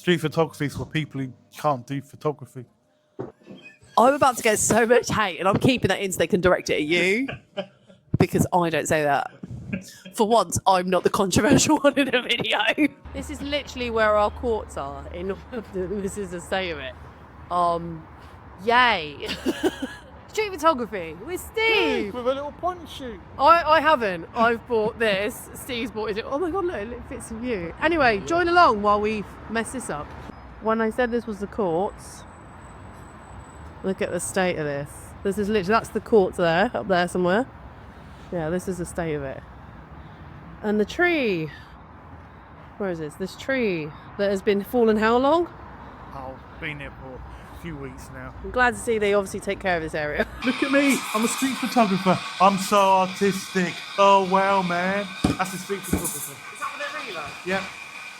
Street photography is for people who can't do photography. I'm about to get so much hate, and I'm keeping that in so they can direct it at you, because I don't say that. For once, I'm not the controversial one in the video. This is literally where our courts are. This is the state of it. Yay. Street photography with Steve. With a little point and shoot. I haven't. I've bought this. Steve's bought it. Oh my God, look, it fits with you. Anyway, join along while we mess this up. When I said this was the courts, look at the state of this. This is literally, that's the courts there, up there somewhere. Yeah, this is the state of it. And the tree. Where is this? This tree that has been fallen how long? Oh, been here for a few weeks now. I'm glad to see they obviously take care of this area. Look at me, I'm a street photographer. I'm so artistic. Oh, wow, man. That's a street photographer. Is that what they're really like? Yeah.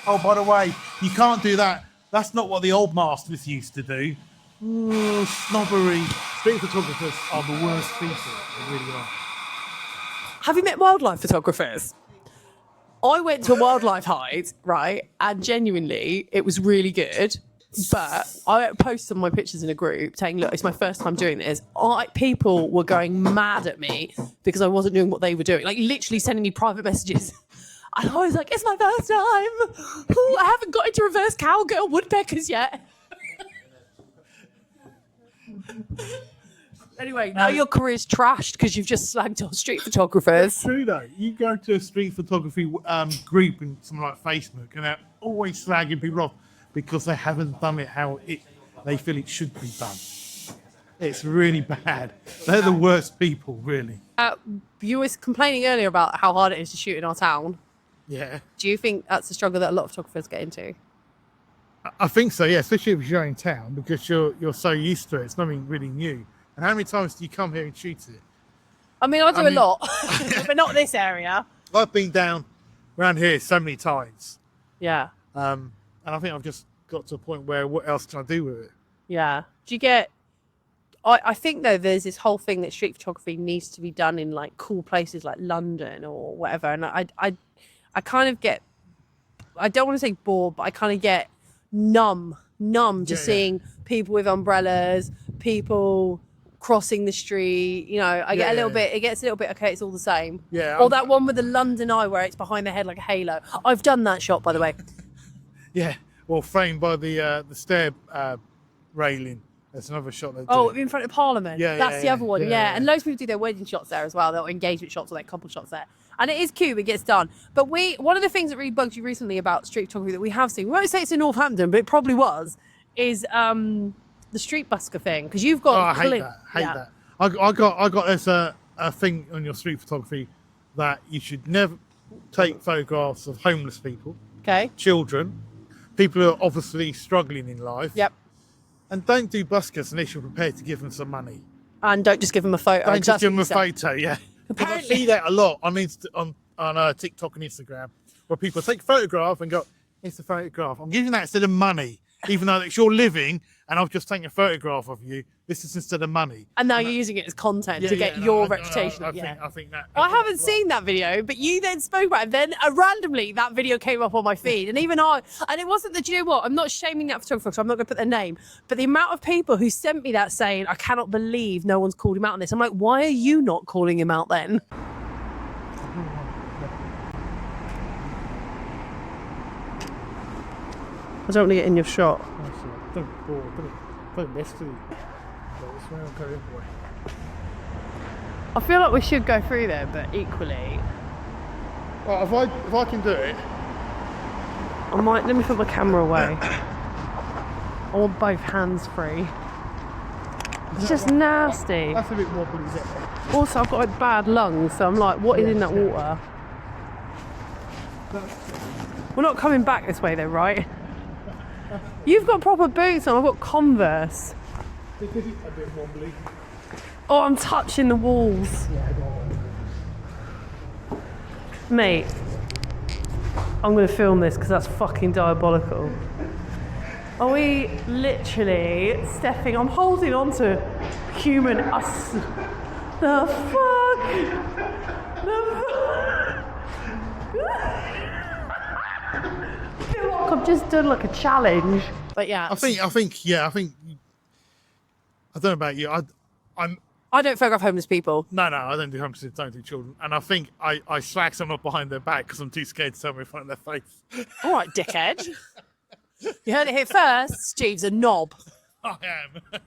Oh, by the way, you can't do that. That's not what the old masters used to do. Ooh, snobbery. Street photographers are the worst people. They really are. Have you met wildlife photographers? I went to a wildlife hide, right? And genuinely, it was really good. But I posted my pictures in a group saying, look, it's my first time doing this. People were going mad at me because I wasn't doing what they were doing. Like literally sending me private messages. And I was like, it's my first time. Ooh, I haven't got into reverse cowgirl woodpeckers yet. Anyway, now your career's trashed because you've just slagged on street photographers. It's true though. You go to a street photography group in something like Facebook and they're always slagging people off because they haven't done it how they feel it should be done. It's really bad. They're the worst people, really. You were complaining earlier about how hard it is to shoot in our town. Yeah. Do you think that's a struggle that a lot of photographers get into? I think so, yeah, especially if you're in town because you're so used to it. It's nothing really new. And how many times do you come here and shoot it? I mean, I do a lot, but not this area. I've been down around here so many times. Yeah. And I think I've just got to a point where what else can I do with it? Yeah. Do you get... I think, though, there's this whole thing that street photography needs to be done in, like, cool places like London or whatever. And I kind of get... I don't want to say bored, but I kind of get numb just seeing people with umbrellas, people crossing the street, you know. I get a little bit, it gets a little bit, okay, it's all the same. Yeah. Or that one with the London Eye where it's behind the head like a halo. I've done that shot, by the way. Yeah, well, framed by the stair railing. That's another shot they do. Oh, in front of Parliament. Yeah, That's the other one, yeah. And loads of people do their wedding shots there as well, their engagement shots or their couple shots there. And it is cute, it gets done. But one of the things that really bugged you recently about street photography that we have seen, we won't say it's in Northampton, but it probably was, is the street busker thing. Because you've got... Oh, I hate that. I got there's a thing on your street photography that you should never take photographs of homeless people, children, people who are obviously struggling in life. Yep. And don't do buskers unless you're prepared to give them some money. And don't just give them a photo. Don't just give them a photo, yeah. I see that a lot on TikTok and Instagram, where people take a photograph and go, "It's a photograph. I'm giving that instead of money, even though it's your living, and I've just taken a photograph of you. This is instead of money." And now you're using it as content to get your reputation. I think that. I haven't seen that video, but you then spoke about it. Then randomly that video came up on my feed, and even and it wasn't that. Do you know what? I'm not shaming that photographer, so I'm not going to put their name. But the amount of people who sent me that saying, "I cannot believe no one's called him out on this." I'm like, why are you not calling him out then? I don't want to get in your shot. Don't mess with it. I feel like we should go through there, but equally... Well, if I can do it... let me put my camera away. I want both hands free. It's just nasty. That's a bit wobbly, is it? Also, I've got like bad lungs, so I'm like, what is in that water? We're not coming back this way though, right? You've got proper boots on, I've got Converse. A bit wobbly. Oh, I'm touching the walls. Mate, I'm going to film this because that's fucking diabolical. Are we literally stepping? I'm holding on to human us. The fuck? The fuck? like I've just done like a challenge. But yeah, I think. I don't know about you. I don't photograph homeless people. No, I don't do homeless. Don't do children. And I think I slag someone up behind their back because I'm too scared to tell them in front of their face. All right, dickhead. You heard it here first. Steve's a knob. I am.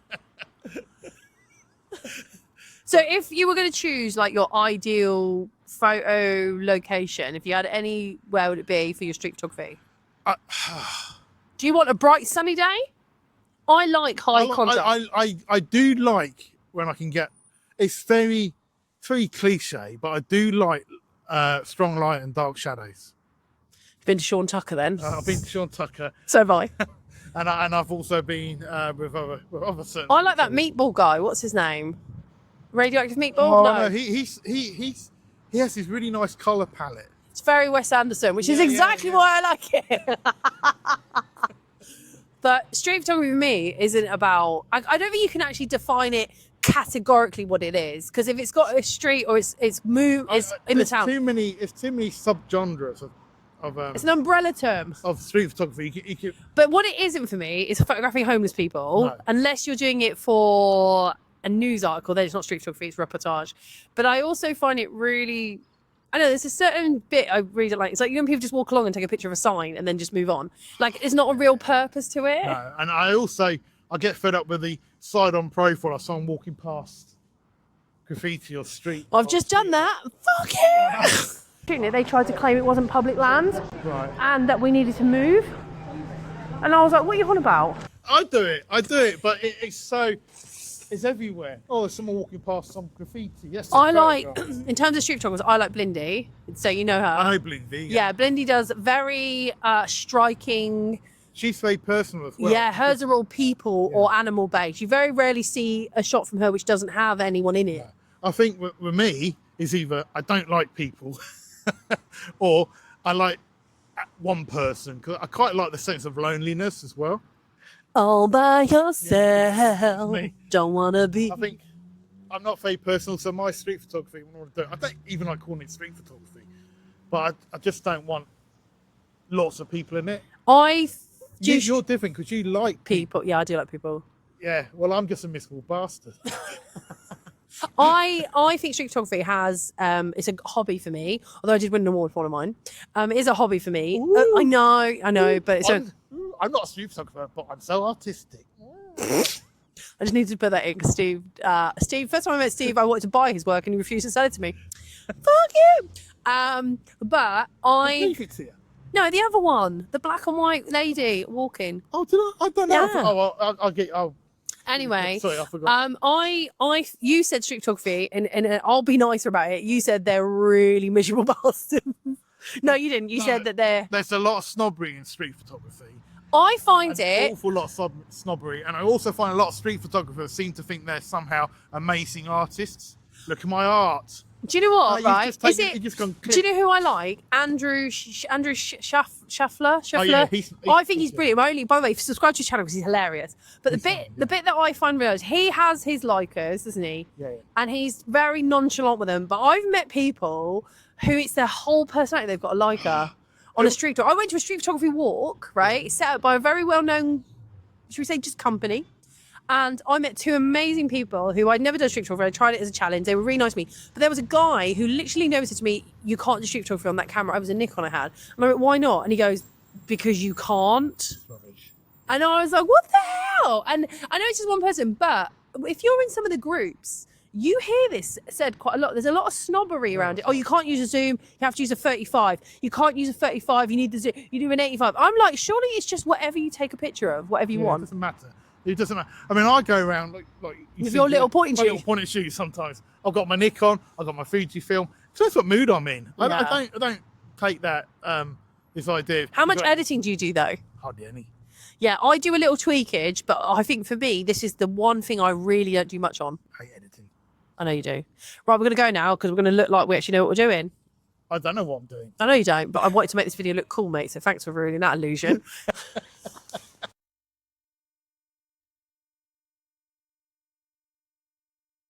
So if you were going to choose like your ideal photo location, if you had any, where would it be for your street photography? Do you want a bright sunny day? I like high contrast. I do like when I can get. It's very cliche, but I do like strong light and dark shadows. You've been to Sean Tucker then? I've been to Sean Tucker, So have I. and I've also been with other certain. I like that meatball guy. What's his name? Radioactive Meatball? Oh, no. He has this really nice colour palette. It's very Wes Anderson, which is exactly why I like it. But street photography for me isn't about... I don't think you can actually define it categorically what it is, because if it's got a street or it's in the town... It's too many subgenres of it's an umbrella term. Of street photography. You can, But what it isn't for me is photographing homeless people, No. unless you're doing it for a news article. Then it's not street photography, it's reportage. But I also find it really... I know there's a certain bit I really don't like. It's like, you know, people just walk along and take a picture of a sign and then just move on. Like, there's not a real purpose to it. No. And I get fed up with the side-on profile of someone walking past graffiti or street. I've just done that. Fuck it! They tried to claim it wasn't public land, Right. and that we needed to move. And I was like, what are you on about? I do it, but it's everywhere. Oh, there's someone walking past some graffiti. Yes. I like, in terms of street photographers, I like Blindy. So you know her. I know Blindy. Yeah, Blindy does very striking. She's very personal as well. Yeah, hers are all people or animal based. You very rarely see a shot from her which doesn't have anyone in it. I think with me is either I don't like people or I like one person, because I quite like the sense of loneliness as well. All by yourself. Me. Don't wanna be. I think I'm not very personal, so my street photography, I don't even like calling it street photography, but I just don't want lots of people in it. You're different because you like people. Yeah, I do like people. Yeah, well, I'm just a miserable bastard. I think street photography has it's a hobby for me. Although I did win an award for one of mine, it is a hobby for me. I know, but it's I'm not a street photographer, but I'm so artistic. I just needed to put that in because Steve, first time I met Steve, I wanted to buy his work and he refused to sell it to me. Fuck you. But Leave it to you. no, the other one, the black and white lady walking. Oh, did I? I don't know. Yeah. Oh, I'll get. Oh, Anyway, sorry, I forgot. You said street photography, and I'll be nicer about it. You said they're really miserable bastards. No, you didn't. You said that they're. There's a lot of snobbery in street photography. I find An it. awful lot of snobbery, and I also find a lot of street photographers seem to think they're somehow amazing artists. Look at my art. Do you know what? You've Right? just Is taken- it? you've just gone Do you know who I like? Andrew Schaffler. Oh, yeah, I think he's brilliant. By the way, subscribe to his channel because he's hilarious. But the bit that I find real is he has his likers, doesn't he? Yeah. And he's very nonchalant with them. But I've met people who it's their whole personality. They've got a liker on a street tour. I went to a street photography walk, right? It's set up by a very well-known, should we say, just company. And I met two amazing people who I'd never done street photography. I tried it as a challenge. They were really nice to me. But there was a guy who literally never said to me, you can't do street photography on that camera. I was a Nikon I had. And I went, why not? And he goes, because you can't. Rubbish. And I was like, what the hell? And I know it's just one person, but if you're in some of the groups, you hear this said quite a lot. There's a lot of snobbery around it. Oh, you can't use a zoom. You have to use a 35. You can't use a 35. You need the zoom. You do an 85. I'm like, surely it's just whatever you take a picture of, whatever you It want. doesn't matter. It doesn't matter. I mean, I go around like you With see your little point and my shoot. little point and shoot. Sometimes I've got my Nikon. I've got my Fujifilm. So that's what mood I'm in. Yeah. I don't take that this idea. How much editing do you do though? Hardly any. Yeah, I do a little tweakage, but I think for me, this is the one thing I really don't do much on. I hate editing. I know you do. Right, we're going to go now because we're going to look like we actually know what we're doing. I don't know what I'm doing. I know you don't, but I wanted to make this video look cool, mate, so thanks for ruining that illusion.